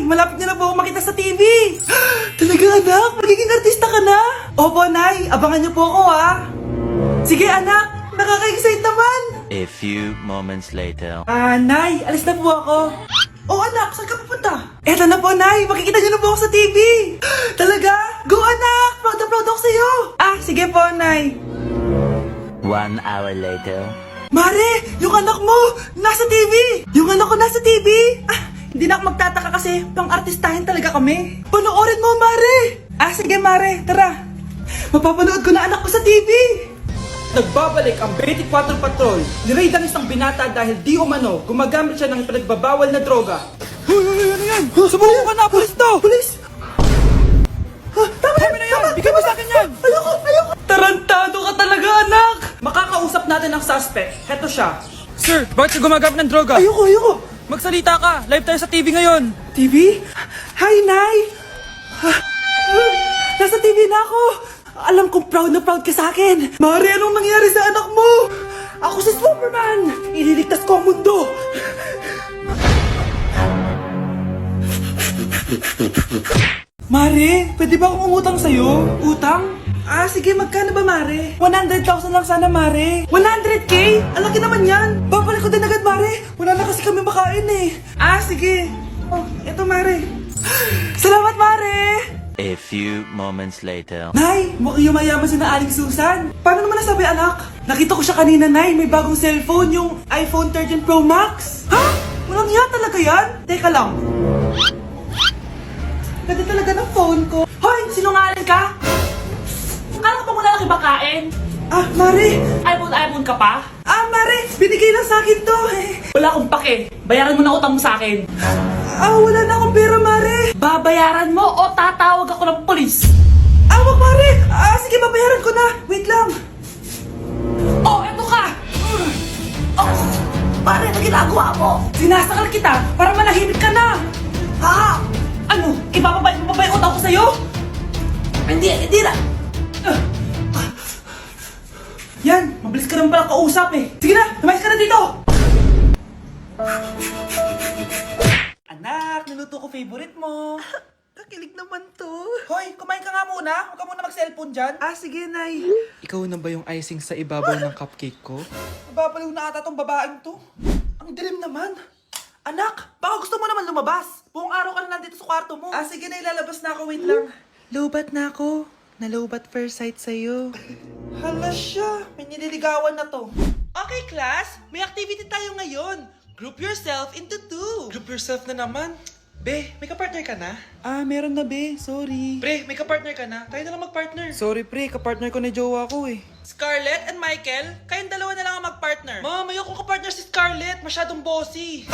malapit na po ako makita sa TV. Talaga anak, magiging artista ka na? Opo, Nay, abangan niyo po ako ha. Sige anak, nakaka-excite naman. A few moments later. Nay, alis na po ako. Oh anak, saan ka pupunta? Eto na po, Nay, makikita niyo na po ako sa TV. Talaga? Go anak, proud na proud ako sa'yo. Sige po, Nay. 1 hour later. Mare, yung anak mo, nasa TV! Yung anak ko nasa TV! Hindi na ako magtataka kasi pang-artistahin talaga kami. Panoorin mo, Mare! Sige, Mare, tara. Mapapanood ko na anak ko sa TV! Nagbabalik ang 24 Patrol. Niraid ang isang binata dahil di umano gumagamit siya ng ipinagbabawal na droga. Hoy, ano yan? Sumuko ka na, pulis to! Pulis! Tama na yan! Bigay mo sa akin yan! Ayoko! Tarantado ka talaga, anak! Makakausap natin ang suspect. Heto siya. Sir, bakit ka gumagamit ng droga? Ayoko! Magsalita ka! Live tayo sa TV ngayon! TV? Hi, Nay! Nasa TV na ako! Alam kong proud na proud ka sa akin! Mari, anong nangyari sa anak mo? Ako si Superman! Ililigtas ko ang mundo! Mare, pwede ba akong umutang sa'yo? Utang? Sige, magkano ba, Mare? 100,000 lang sana, Mare. 100K? Alaki naman yan. Babalik ko din agad, Mare. Wala na kasi kami makain eh. Sige. Eto, Mare. Salamat, Mare. A few moments later. Nay, mukhang yumayaman si na Aling Susan. Paano naman nasabi, anak? Nakita ko siya kanina, Nay. May bagong cellphone, yung iPhone 13 Pro Max. Ha? Walang iya talaga yan? Teka lang. Ganda talaga ng phone ko. Hoy, sinungaling ka? Kala ko muna lang ibakain. Mare. iPhone ka pa? Mare, binigay lang sa akin to. Wala akong pake. Bayaran mo na utang mo sa akin. Wala na akong pera, Mare. Babayaran mo o tatawag ako ng polis. Wag, Mare. Sige, babayaran ko na. Wait lang. Eto ka! Mare, na ginagawa mo? Sinasakal kita para manahimik ka na. Ano? Ibababay mo ba yung utang ko sa'yo? Hindi na. Yan, mabilis ka naman pala kausap eh. Sige na, tumayos ka na dito. Anak, niluto ko favorite mo. Kakilig naman to. Hoy, kumain ka nga muna. Huwag ka muna mag-cellphone dyan. Sige, Nay. Ikaw na ba yung icing sa ibabaw ng cupcake ko? Nababaliw na ata tong babaeng to. Ang dilim naman. Anak, baka gusto mo naman lumabas. Buong araw ka na nandito sa kwarto mo. Sige na, ilalabas na ako. Wait lang. Lobat na ako. Nalobat first sight sa'yo. Hala siya. May nililigawan na to. Okay, class. May activity tayo ngayon. Group yourself into 2. Group yourself na naman? Be, may kapartner ka na? Meron na, Be. Sorry. Pre, may kapartner ka na? Tayo na lang magpartner. Sorry pre, kapartner ko na jowa ko eh. Scarlett and Michael, kayong dalawa na lang ang magpartner. Ma'am, ayoko kapartner si Scarlett. Masyadong bossy.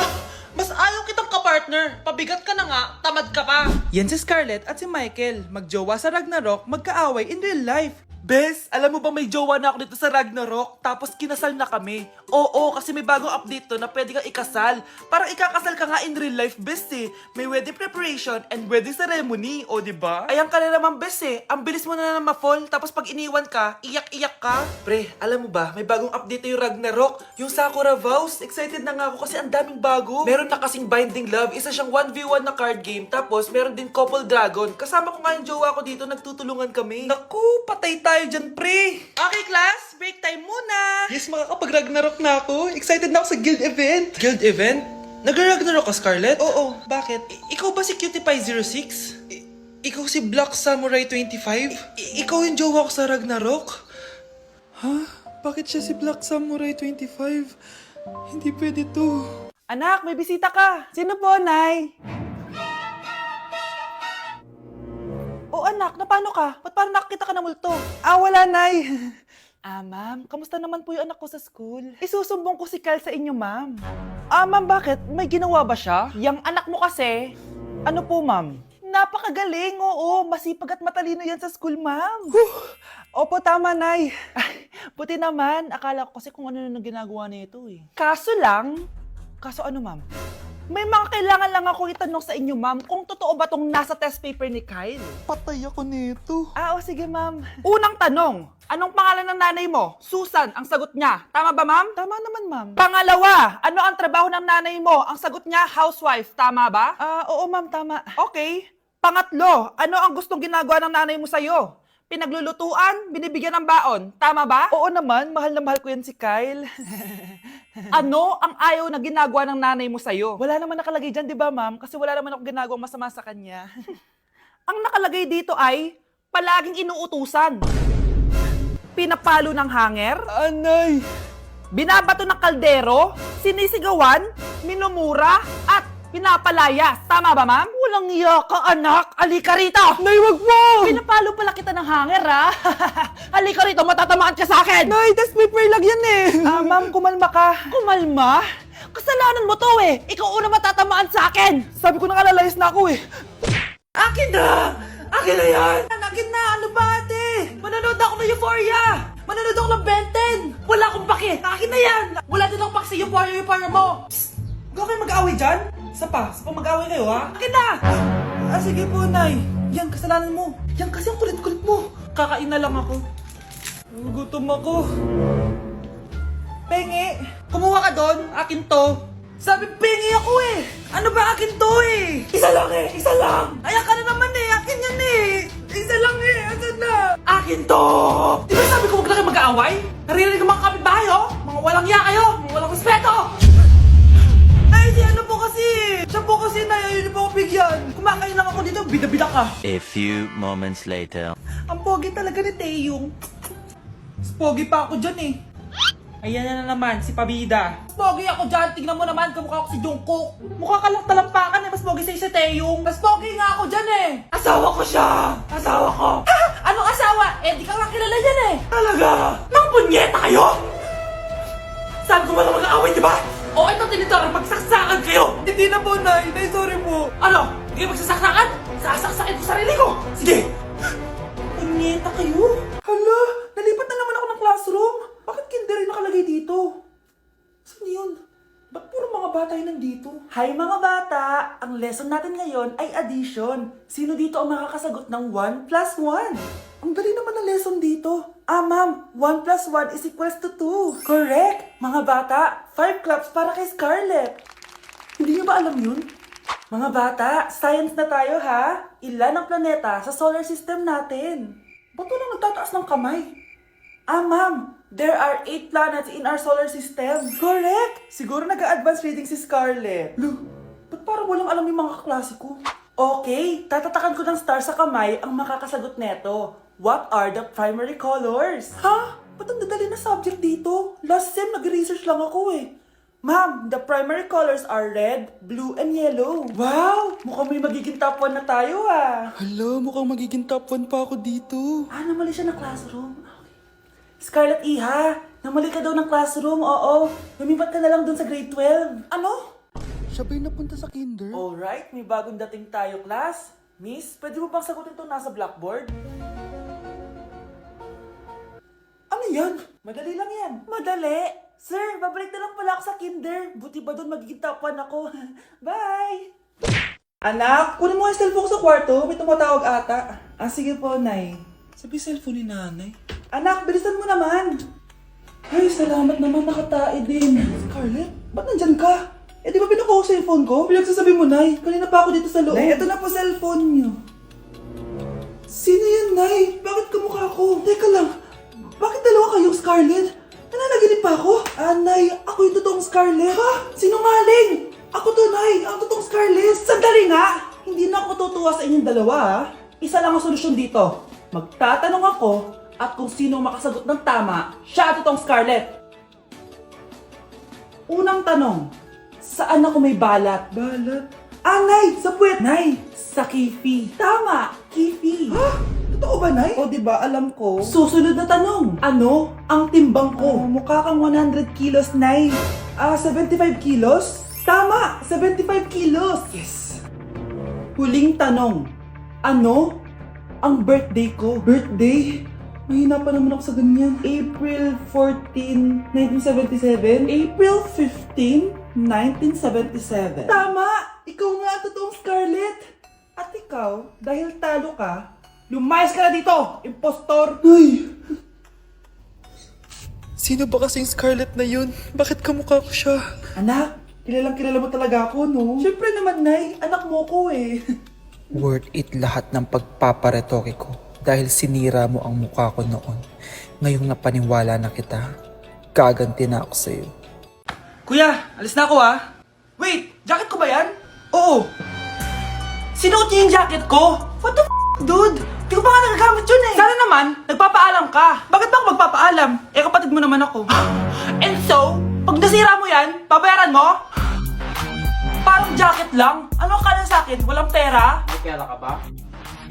Mas ayaw kitang kapartner. Pabigat ka na nga, tamad ka pa. Yan si Scarlett at si Michael. Magjowa sa Ragnarok, magkaaway in real life. Bes, alam mo ba may jowa na ako dito sa Ragnarok? Tapos kinasal na kami. Oo, kasi may bagong update to na pwede kang ikasal. Parang ikakasal ka nga in real life, bes eh. May wedding preparation and wedding ceremony, o diba? Ayan ka na naman, bes eh. Ang bilis mo na ma-fall, tapos pag iniwan ka, iyak-iyak ka. Pre, alam mo ba, may bagong update yung Ragnarok. Yung Sakura Vows. Excited na nga ako kasi ang daming bago. Meron na kasing Binding Love, isa siyang 1v1 na card game. Tapos meron din Couple Dragon. Kasama ko nga yung jowa ko dito, nagtutulungan kami. Naku, patay tayo dyan, pre. Okay, class, break time muna. Yes, makakapag-Ragnarok na ako. Excited na ako sa guild event. Guild event? Nag-Ragnarok ka, Scarlett? Oo, bakit? Ikaw ba si Cutie Pie 06? Ikaw si Black Samurai 25? Ikaw yung jowa ko sa Ragnarok? Ha? Bakit siya si Black Samurai 25? Hindi pwede to. Anak, may bisita ka. Sino po, Nay? Anak, na paano ka? Ba't parang nakakita ka ng multo? Wala, Nay. Ma'am, kamusta naman po yung anak ko sa school? Isusumbong ko si Kyle sa inyo, ma'am. Ma'am, bakit? May ginawa ba siya? Yang anak mo kasi. Ano po, ma'am? Napakagaling, oo. Masipag at matalino yan sa school, ma'am. Opo, tama, Nay. Buti naman. Akala ko kasi kung ano na ginagawa nito eh. Kaso ano, ma'am? May mga kailangan lang ako itanong sa inyo, ma'am, kung totoo ba tong nasa test paper ni Kyle? Patay ako nito. O sige, ma'am. Unang tanong, anong pangalan ng nanay mo? Susan, ang sagot niya. Tama ba, ma'am? Tama naman, ma'am. Pangalawa, ano ang trabaho ng nanay mo? Ang sagot niya, housewife. Tama ba? Oo, ma'am, tama. Okay. Pangatlo, ano ang gustong ginagawa ng nanay mo sa'yo? Pinaglulutuan, binibigyan ng baon. Tama ba? Oo naman, mahal na mahal ko yan si Kyle. Ano ang ayaw na ginagawa ng nanay mo sa'yo? Wala naman nakalagay dyan, di ba, ma'am? Kasi wala naman ako ginagawang masama sa kanya. Ang nakalagay dito ay palaging inuutusan. Pinapalo ng hanger, Anay! binabato ng kaldero, sinisigawan, minumura, at pinapalayas. Tama ba, ma'am? Walang iya ka, anak. Halika rito! Nay, wag mo! Pinapalo pala kita ng hanger, ha? Halika rito, matatamaan ka sa akin! Nay, test paper lang yan eh! Ma'am, kumalma ka. Kumalma? Kasalanan mo to eh. Ikaw una matatamaan sa akin. Sabi ko na lalayas na ako eh. Akin na! Akin na yan! Akin na! Ano ba, ate? Manonood ako ng Euphoria! Manonood ako ng Ben 10! Wala akong pake! Akin na yan! Wala din akong pake sa Euphoria mo! Psst! Huwag kayo mag-away dyan? Sa pa mag-away kayo, ha? Akin na! Sige po, Nay. Yan, kasalanan mo. Yan kasi ang kulit-kulit mo. Kakain na lang ako. Gutom ako. Pengi! Kumuha ka doon! Akin to! Sabi, pengi ako eh! Ano ba akin to eh? Isa lang eh! Isa lang! Ayan ka na naman eh! Akin yan eh! Isa lang eh! Asan na? Akin to! Di ba sabi ko huwag na kayo mag-aaway? Naririnig ang mga kapitbahay oh! Mga walang iya kayo! Mga walang respeto! Ay, si ano po kasi! Siya po kasi na yun po ako bigyan! Kumakain lang ako dito, bida-bida ka! A few moments later. Ang pogi talaga ni Taeyong. Pogi pa ako dyan eh. Ayan na naman, si Pabida. Mas pogi ako dyan, tignan mo naman, kamukha ako si Jungkook. Mukha ka lang talampakan eh, mas pogi sa'yo si Taeyong. Mas pogi nga ako dyan eh. Asawa ko siya! Asawa ko! Ha? Anong asawa? Eh, di ka nga kilala yan eh. Talaga? Mga punyeta kayo? Saan ko ba na mag-aaway, di ba? O, ito tinitora, magsaksakan kayo! Hindi na po, Nay. Nay, sorry po. Ano? Hindi kayo magsasaksakan? Sasaksakin ko sarili ko! Sige! Punyeta kayo? Hala, nalipat na naman ako ng classroom. Bakit kinder yung nakalagay dito? Saan yun? Ba't puro mga bata yung nandito? Hi mga bata! Ang lesson natin ngayon ay addition. Sino dito ang makakasagot ng 1 plus 1? Ang dali naman ng lesson dito. Ma'am, 1 plus 1 is equals to 2. Correct! Mga bata, 5 claps para kay Scarlett. Hindi niyo ba alam yun? Mga bata, science na tayo ha? Ilan ang planeta sa solar system natin? Ba't walang nagtataas ng kamay? Ma'am, there are 8 planets in our solar system. Correct! Siguro nag-a-advance reading si Scarlett. Lo, ba't parang walang alam yung mga kaklase ko? Okay, tatatakan ko ng star sa kamay ang makakasagot neto. What are the primary colors? Ha? Ba't ang dadali na subject dito? Last sem, nag-research lang ako eh. Ma'am, the primary colors are red, blue, and yellow. Wow! Mukhang may magiging top 1 na tayo ah. Hala, mukhang magiging top 1 pa ako dito. Namali siya ng classroom. Scarlett Iha, namali ka daw ng classroom, oo. Lumipat ka na lang dun sa grade 12. Ano? Siya ba'y napunta sa kinder? Alright, may bagong dating tayo, class. Miss, pwede mo bang sagutin itong nasa blackboard? Ano yan? Madali lang yan. Madali? Sir, babalik na lang pala ako sa kinder. Buti ba doon magiging top 1 ako? Bye! Anak, kunin mo ang cellphone ko sa kwarto. May tumatawag ata. Sige po, Nay. Sabi cellphone ni nanay. Anak, bilisan mo naman. Ay, salamat naman, nakatae din. Scarlett, ba't nandyan ka? Eh, di ba pinukuha ko sa cellphone ko? Pinagsasabi mo, Nay. Kanina pa ako dito sa loob. Nay, ito na po cellphone niyo. Sino yan, Nay? Bakit kamukha ko? Teka lang, bakit dalawa kayong Scarlett? Nananaginip pa ako? Nay, ako yung totoong Scarlett. Ha? Sinungaling! Ako to, Nay. Ang totoong Scarlett. Sandali nga! Hindi na ako tutuwa sa inyong dalawa, ha? Isa lang ang solusyon dito. Magtatanong ako at kung sino ang makasagot ng tama, siya at itong Scarlett. Unang tanong, saan ako may balat? Balat? Nay! Sa puwet! Nay! Sa kifi. Tama! Kifi. Ha? Totoo ba, Nay? O diba alam ko? Susunod na tanong. Ano ang timbang ko? Mukha kang 100 kilos, Nay. 75 kilos? Tama! 75 kilos! Yes! Huling tanong. Ano ang birthday ko? Birthday? Mahina pa naman ako sa ganyan. April 14, 1977? April 15? 1977. Tama! Ikaw nga ang totoong Scarlett! At ikaw, dahil talo ka, lumayas ka na dito, impostor! Ay! Sino ba kasing Scarlett na yun? Bakit kamukha ko siya? Anak, kilalang kilala mo talaga ako, no? Siyempre naman, Nay. Anak mo ko eh. Worth it lahat ng pagpaparetoke ko dahil sinira mo ang mukha ko noon. Ngayong napaniwala na kita, gaganti na ako sa'yo. Kuya, alis na ako ah. Wait, jacket ko ba yan? Oo. Sinuot niya yung jacket ko? What the dude? Di ko pa nga nagagamit yun eh. Sana naman, nagpapaalam ka. Bakit ba ako magpapaalam? Eh, kapatid mo naman ako. And so, pag nasira mo yan, babayaran mo? Parang jacket lang. Ano ang kala sa akin? Walang pera? May pera ka ba?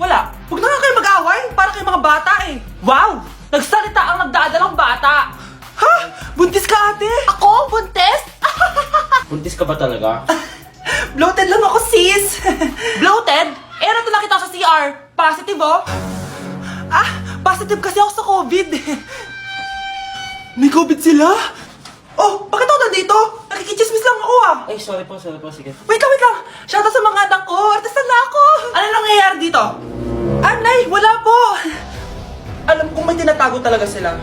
Wala. Huwag na nga kayo mag-away. Para kayo mga bata eh. Wow! Nagsalita ang nagdadalang bata. Ha? Buntis ka ate? Ako? Buntis? Buntis ka ba talaga? Bloated lang ako sis. Bloated? Eh ano ito nakita ko sa CR? Positive oh. Ah, positive kasi ako sa COVID. May COVID sila? Oh, bakit ako nandito? Nakikichismis lang ako ah. Ay, sorry po, sige. Wait lang. Shoutout sa mga anak ko. Artista na ako. Ano nangyayari dito? Anay, wala po. Alam kong may tinatago talaga sila.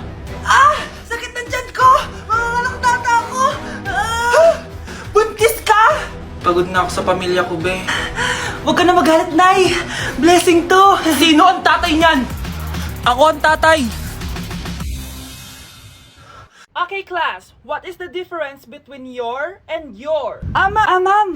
Ah! Sakit na dyan ko! Mangangalak tata ako! Ah! Buntis ka! Pagod na ako sa pamilya ko, be. Huwag ka na magalit, Nay. Blessing to. Sino ang tatay niyan? Ako ang tatay. Okay, class. What is the difference between your and your? Ma'am.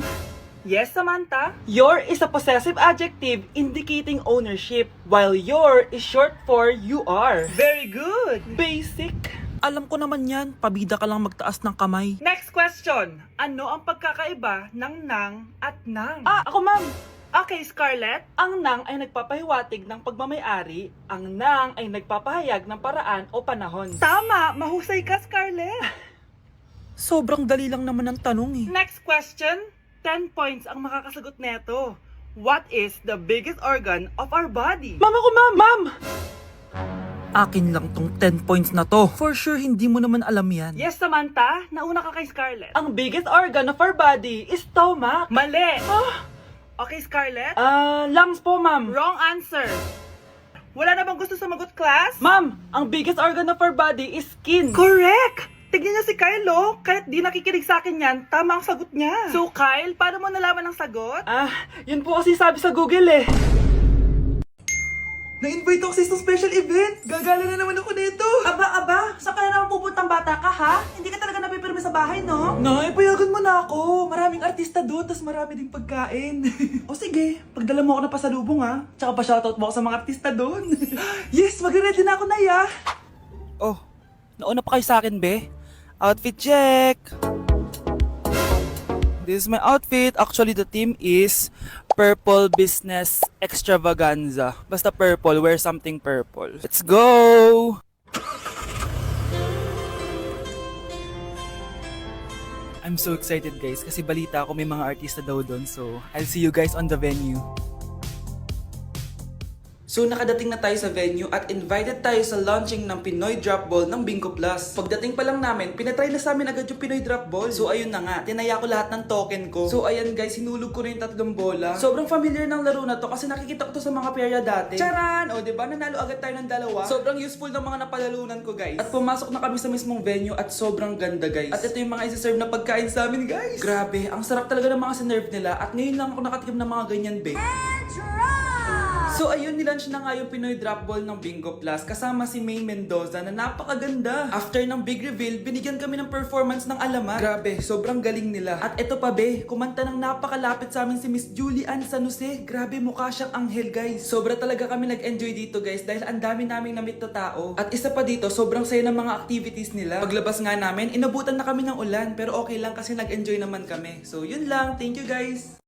Yes, Samantha? Your is a possessive adjective indicating ownership, while your is short for you are. Very good. Basic. Alam ko naman yan. Pabida ka lang magtaas ng kamay. Next question. Ano ang pagkakaiba ng nang at nang? Ako ma'am. Okay, Scarlett. Ang nang ay nagpapahiwatig ng pagmamayari. Ang nang ay nagpapahayag ng paraan o panahon. Tama! Mahusay ka, Scarlett. Sobrang dali lang naman ang tanong eh. Next question. 10 points ang makakasagot neto. What is the biggest organ of our body? Mama ko, ma'am! Akin lang tong 10 points na to. For sure, hindi mo naman alam yan. Yes, Samantha. Nauna ka kay Scarlett. Ang biggest organ of our body is stomach. Mali! Okay, Scarlett? Lungs po, ma'am. Wrong answer. Wala na bang gusto sumagot, class? Ma'am, ang biggest organ of our body is skin. Correct! Tignan niya si Kyle, oh. Kahit di nakikinig sa akin yan, tama ang sagot niya. So, Kyle, paano mo nalaman ang sagot? Yun po kasi sabi sa Google eh. Na-invite ako sa isang special event. Gagala na naman ako nito. Aba, saan ka na naman pupuntang bata ka, ha? Hindi ka talaga napipirme sa bahay, no? Nay, payagan mo na ako. Maraming artista doon, tas marami ding pagkain. O sige, pagdala mo ako na pasalubong, ha? Tsaka pa-shoutout mo ako sa mga artista doon. Yes, mag-ready na ako, Naya. Oh, nauna pa kayo sa akin, be? Outfit check! This is my outfit. Actually, the theme is Purple Business Extravaganza. Basta purple, wear something purple. Let's go! I'm so excited guys kasi balita ako may mga artista daw doon. So, I'll see you guys on the venue. So nakadating na tayo sa venue at invited tayo sa launching ng Pinoy Drop Ball ng Bingo Plus. Pagdating pa lang namin, pinatry na sa amin agad yung Pinoy Drop Ball. So ayun na nga, tinaya ko lahat ng token ko. So ayan guys, hinulog ko na yung 3 bola. Sobrang familiar ng laro na to kasi nakikita ko to sa mga perya dati. Charan! O diba, nanalo agad tayo ng 2. Sobrang useful ng mga napalalunan ko guys. At pumasok na kami sa mismong venue at sobrang ganda guys. At ito yung mga isi-serve na pagkain sa amin guys. Grabe, ang sarap talaga ng mga sinerve nila at ngayon lang ako nakatikim ng mga ganyan be. So ayun, nilaunch na nga yung Pinoy Drop Ball ng Bingo Plus kasama si May Mendoza na napakaganda. After ng big reveal, binigyan kami ng performance ng alamat. Grabe, sobrang galing nila. At eto pa be, kumanta ng napakalapit sa amin si Miss Julian San Jose. Grabe, mukha siyang anghel guys. Sobra talaga kami nag-enjoy dito guys dahil ang dami naming na-meet na tao. At isa pa dito, sobrang saya ng mga activities nila. Paglabas nga namin, inabutan na kami ng ulan pero okay lang kasi nag-enjoy naman kami. So yun lang, thank you guys!